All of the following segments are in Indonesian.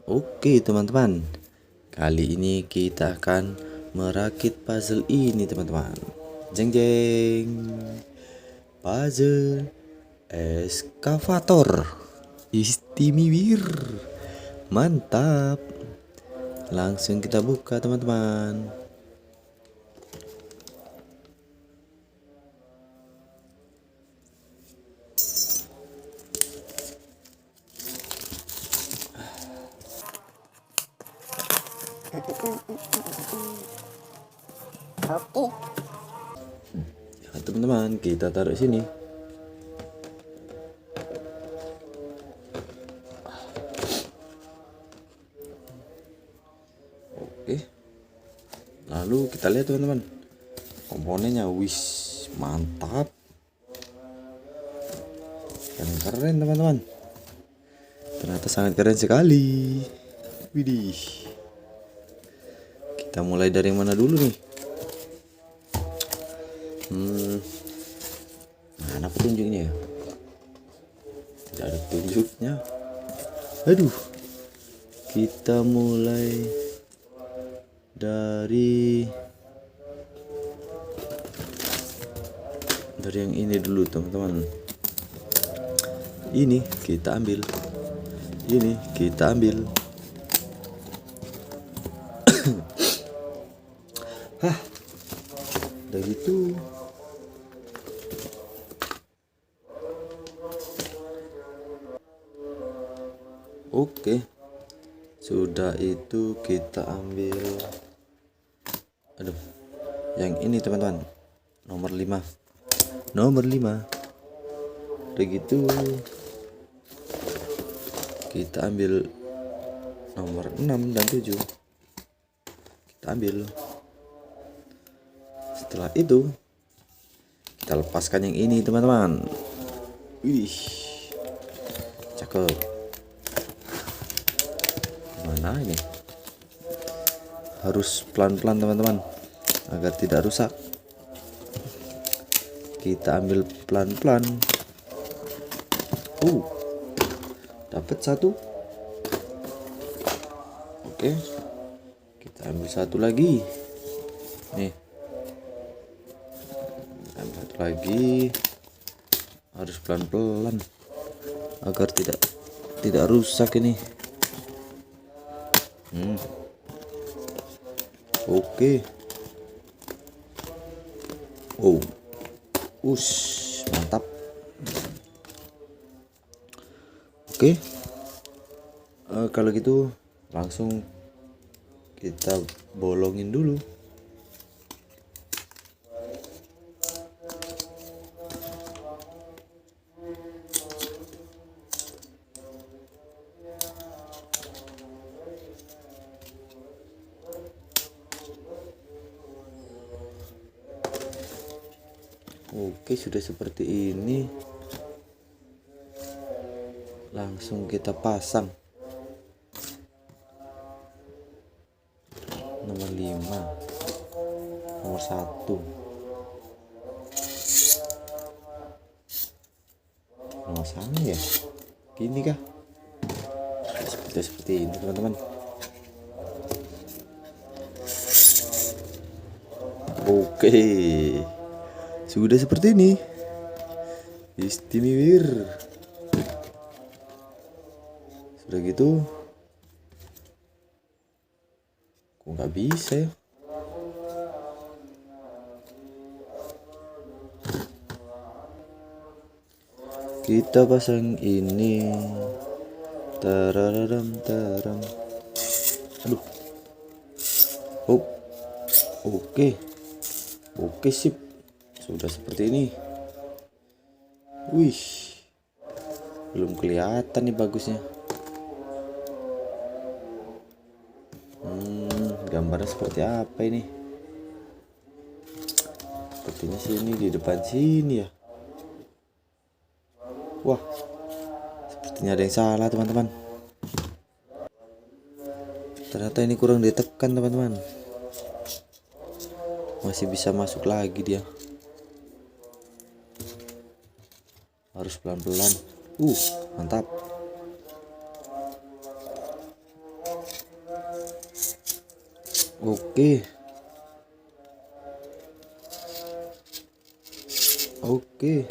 Oke teman-teman, kali ini kita akan merakit puzzle ini teman-teman. Jeng jeng, puzzle eskavator istimewa, mantap. Langsung kita buka teman-teman. Oke. Ya teman-teman, kita taruh sini. Oke. Lalu kita lihat teman-teman, komponennya, wis mantap dan keren teman-teman. Ternyata sangat keren sekali. Widih. Kita mulai dari mana dulu nih? Mana petunjuknya ya? Tidak ada petunjuknya. Aduh. Kita mulai dari yang ini dulu teman-teman. Ini kita ambil. Ini kita ambil. Hah, udah gitu. Oke, sudah itu kita ambil. Aduh, yang ini teman-teman, nomor 5. Udah gitu kita ambil nomor 6 dan 7. Kita ambil. Setelah itu kita lepaskan yang ini teman-teman. Wih, cakep. Mana ini? Harus pelan-pelan teman-teman agar tidak rusak. Kita ambil pelan-pelan. Dapat satu. Oke, kita ambil satu lagi. Nih, ambil satu lagi. Harus pelan-pelan agar tidak rusak ini. Oke. Mantap. Oke. Kalau gitu langsung kita bolongin dulu. Oke, sudah seperti ini. Langsung kita pasang. Nomor 5, nomor 1, nomor sana ya. Gini kah? Seperti ini teman-teman. Oke, sudah seperti ini. Istimewa. Sudah gitu, kok nggak bisa ya? Kita pasang ini. Tararam. Aduh. Oke, sip. Sudah seperti ini. Wih, belum kelihatan nih bagusnya. Gambarnya seperti apa ini? Sepertinya sini, di depan sini ya. Wah, sepertinya ada yang salah teman-teman. Ternyata ini kurang ditekan teman-teman. Masih bisa masuk lagi dia. Harus pelan-pelan. Mantap. Oke. Oke.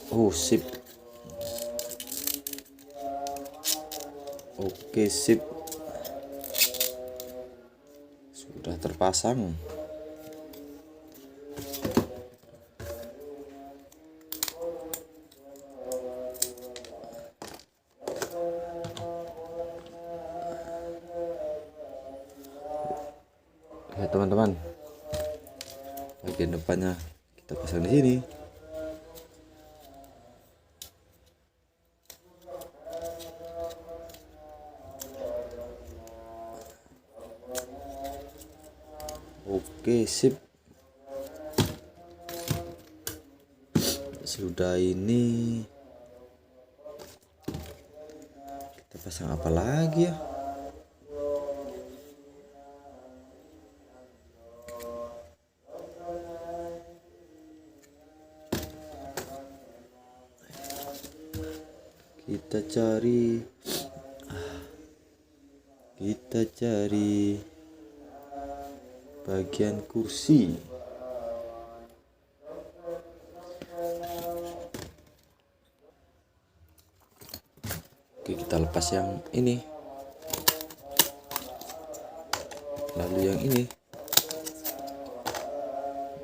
Oh, sip. Oke, sip. Sudah terpasang. Ya teman-teman, bagian depannya kita pasang di sini. Oke, sip. Sudah ini kita pasang apa lagi ya? Kita cari bagian kursi. Oke, kita lepas yang ini, lalu yang ini,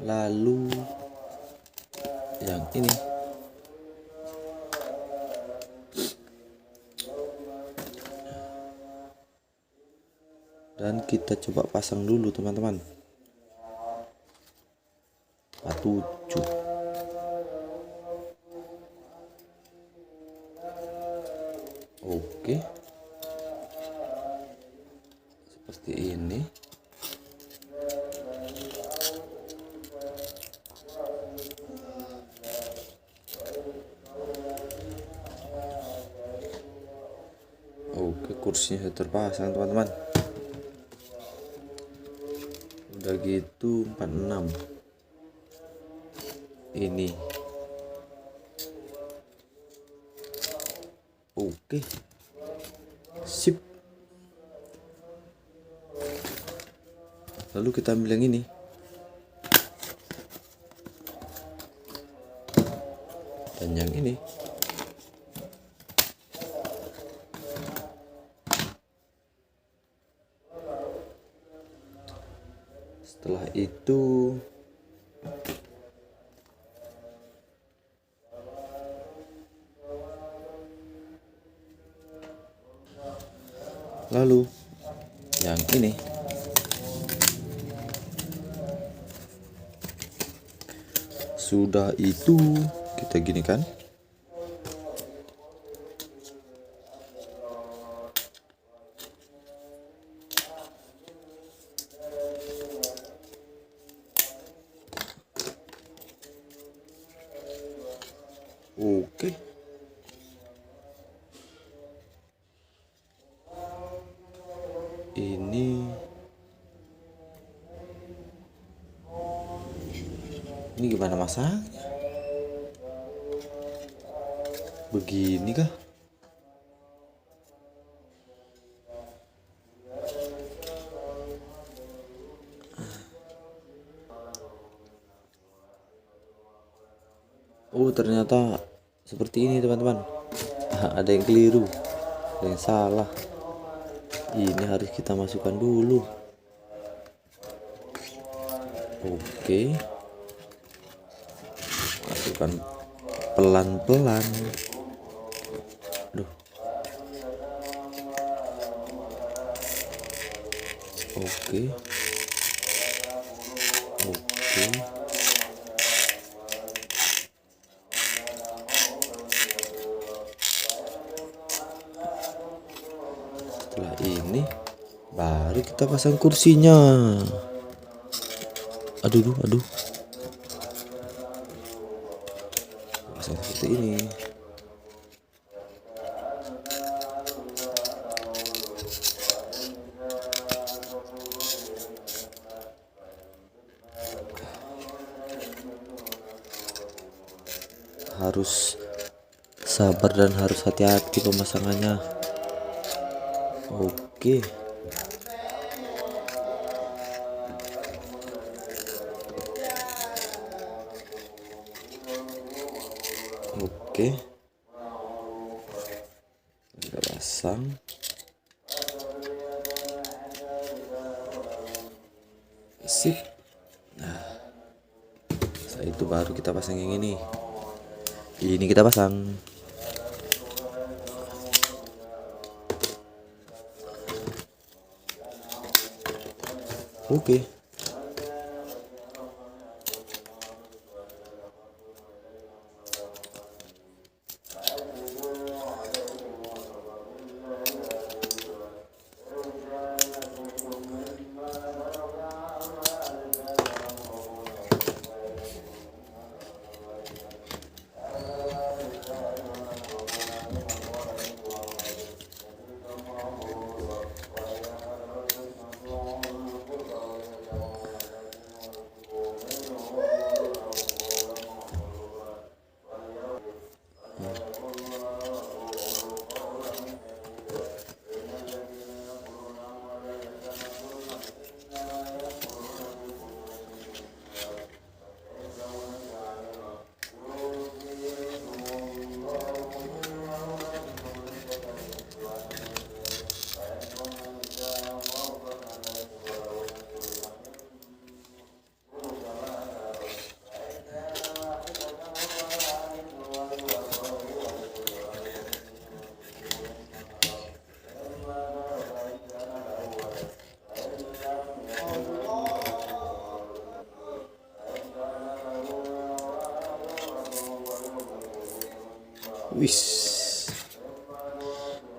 lalu yang ini. Dan kita coba pasang dulu teman-teman. 47. Oke. Seperti ini. Oke, kursinya sudah terpasang teman-teman. Udah gitu 46 ini. Oke, sip. Lalu kita ambil yang ini. Dan yang ini. Setelah itu lalu yang ini. Sudah itu kita ginikan. Oke. Ini gimana masaknya? Begini kah? Oh, ternyata seperti ini teman-teman. Ada yang keliru, ada yang salah. Ini harus kita masukkan dulu. Oke, masukkan pelan-pelan. Aduh. Oke. Oke. Setelah ini baru kita pasang kursinya. Aduh. Pasang seperti ini. Harus sabar dan harus hati-hati pemasangannya. Oke. Oke, kita pasang. Sip. Nah, setelah itu baru kita pasang yang ini. Ini kita pasang. Oke. Wis,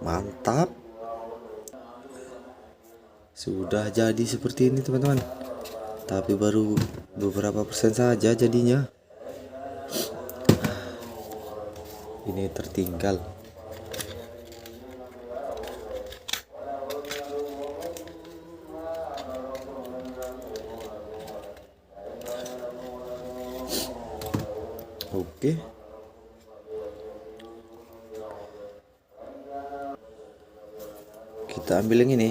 mantap. Sudah jadi seperti ini teman-teman, tapi baru beberapa persen saja jadinya. Ini tertinggal. Oke. Kita ambil yang ini.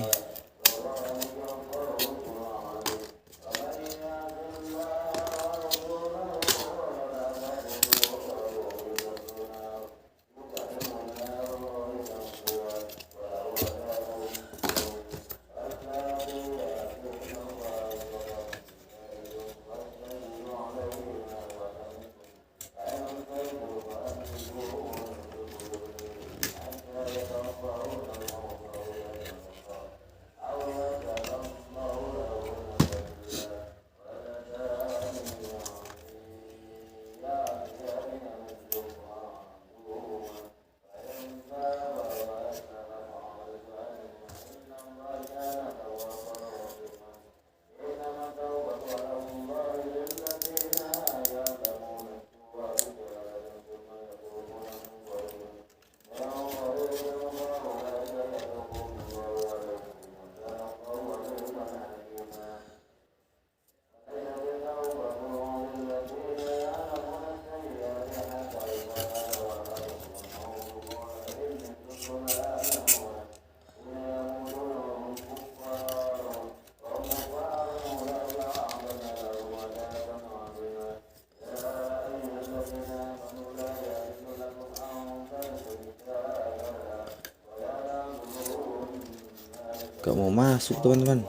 Gak mau masuk teman-teman.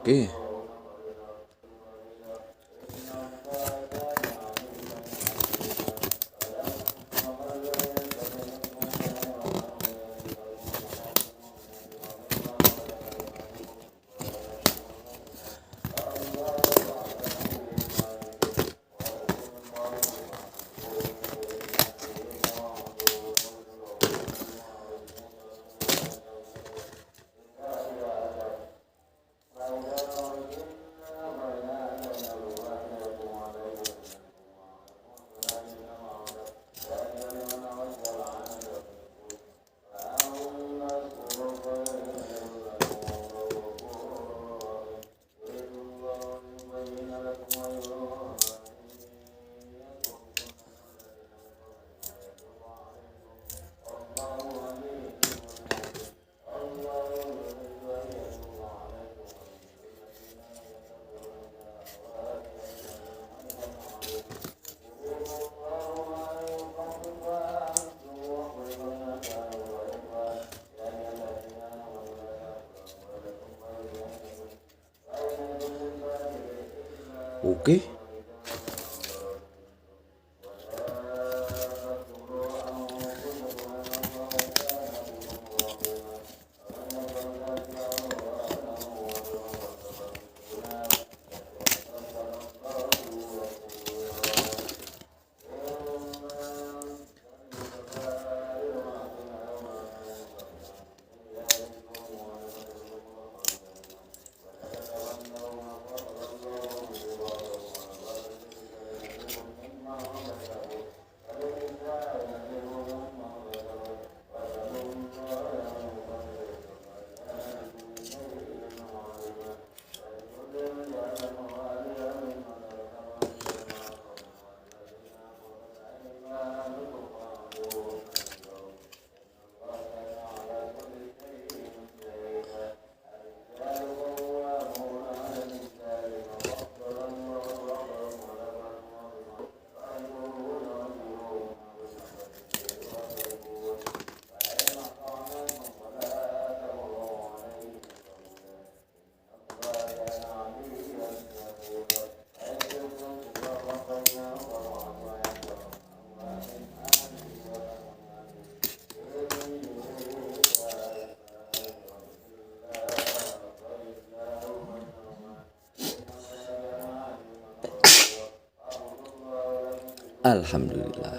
Oke. Oke. Alhamdulillah.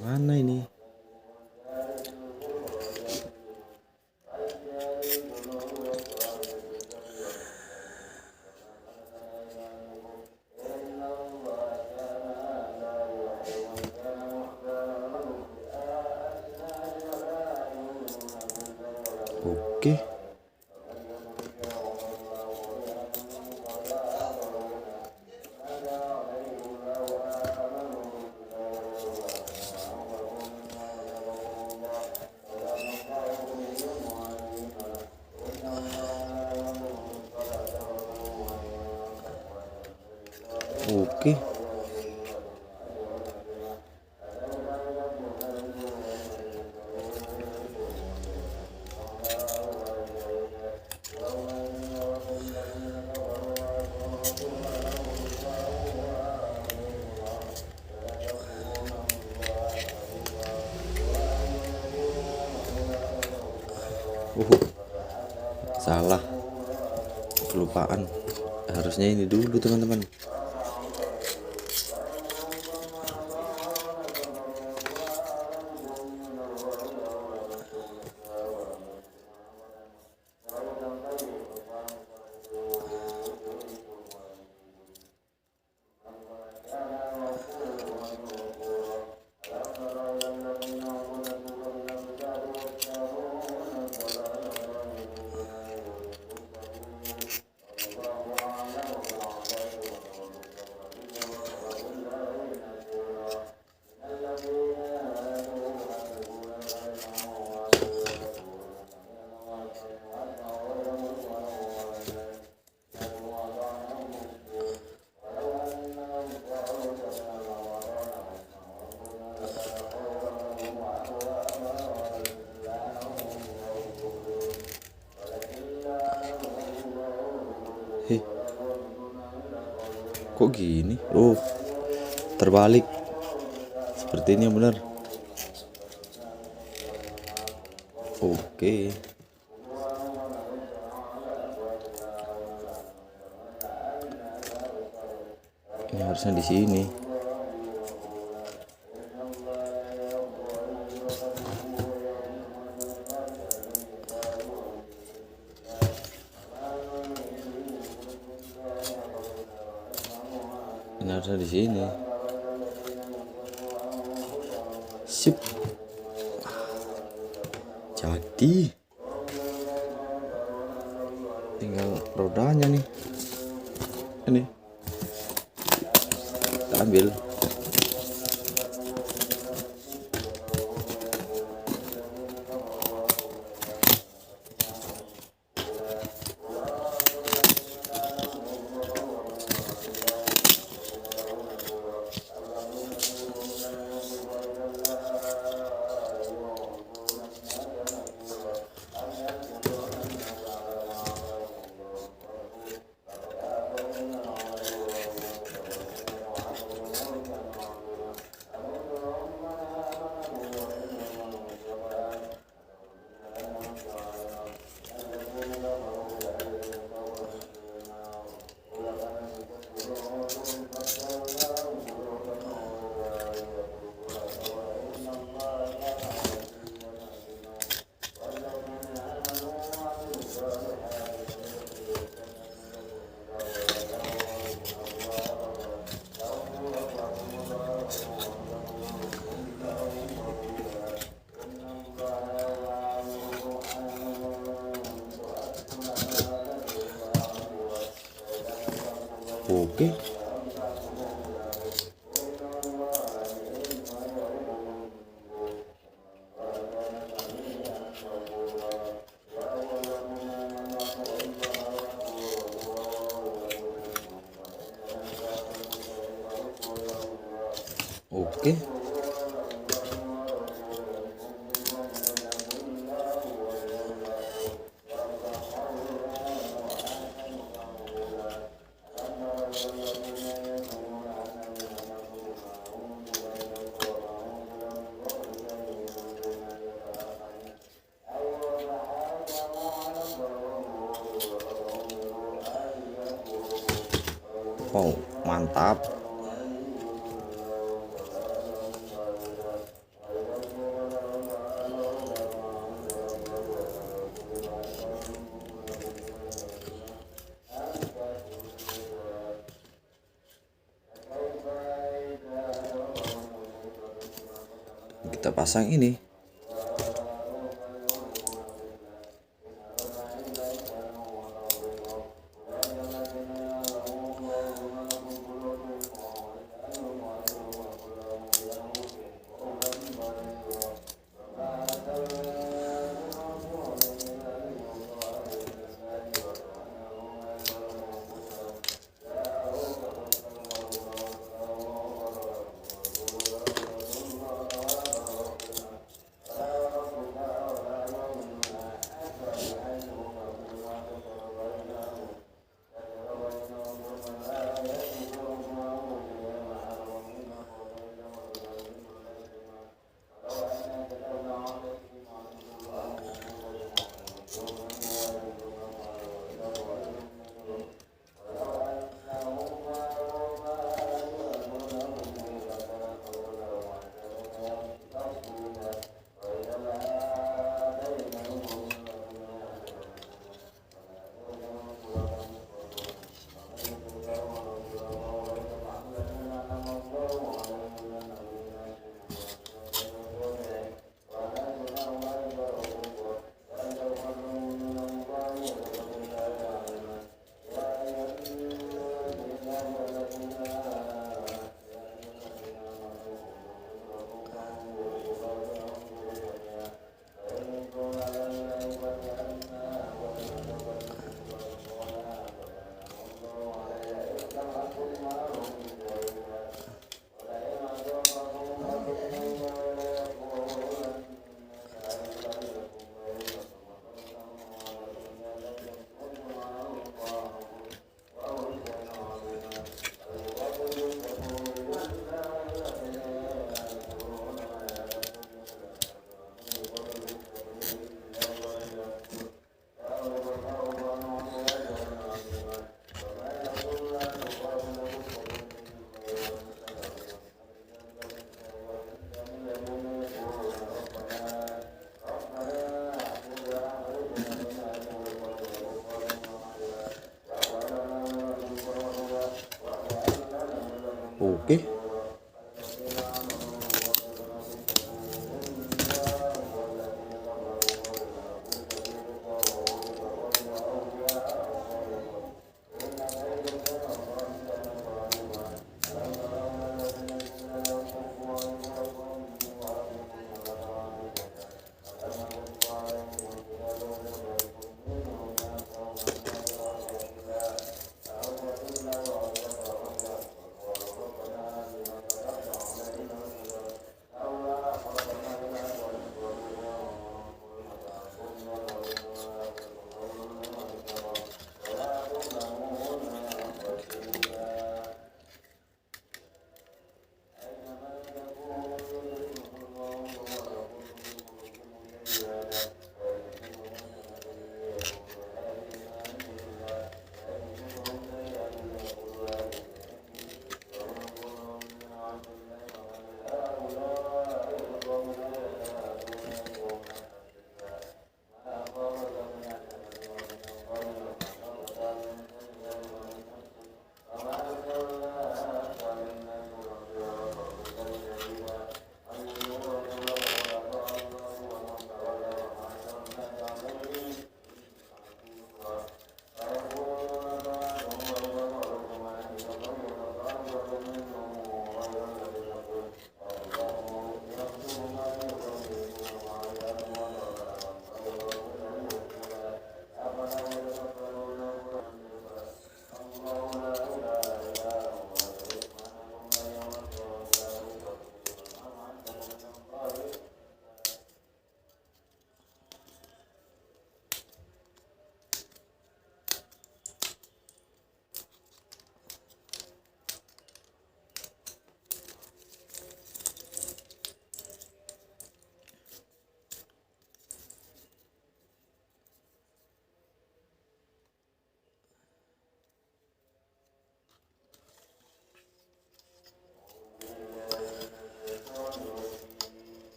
Mana ini? Oke. Oke. Salah, kelupaan. Harusnya ini dulu teman-teman. Kok gini? Oh, terbalik. Seperti ini yang benar. Oke. Ini harusnya di sini. Ini harusnya di sini. Sip. Jadi tinggal rodanya nih. Ini kita ambil. Oke. Oke. Wow, mantap. Kita pasang ini.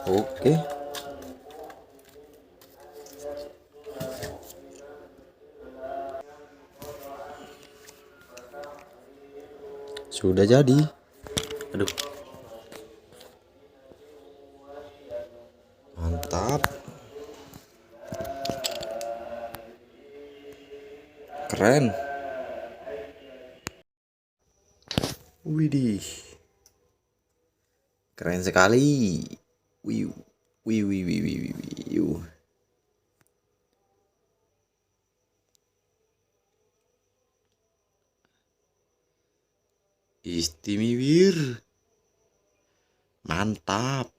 Oke. Sudah jadi. Aduh. Mantap. Keren. Widih. Keren sekali. Wiu. Wiu, wiu, wiu, wiu, wiu. Istimewir. Mantap.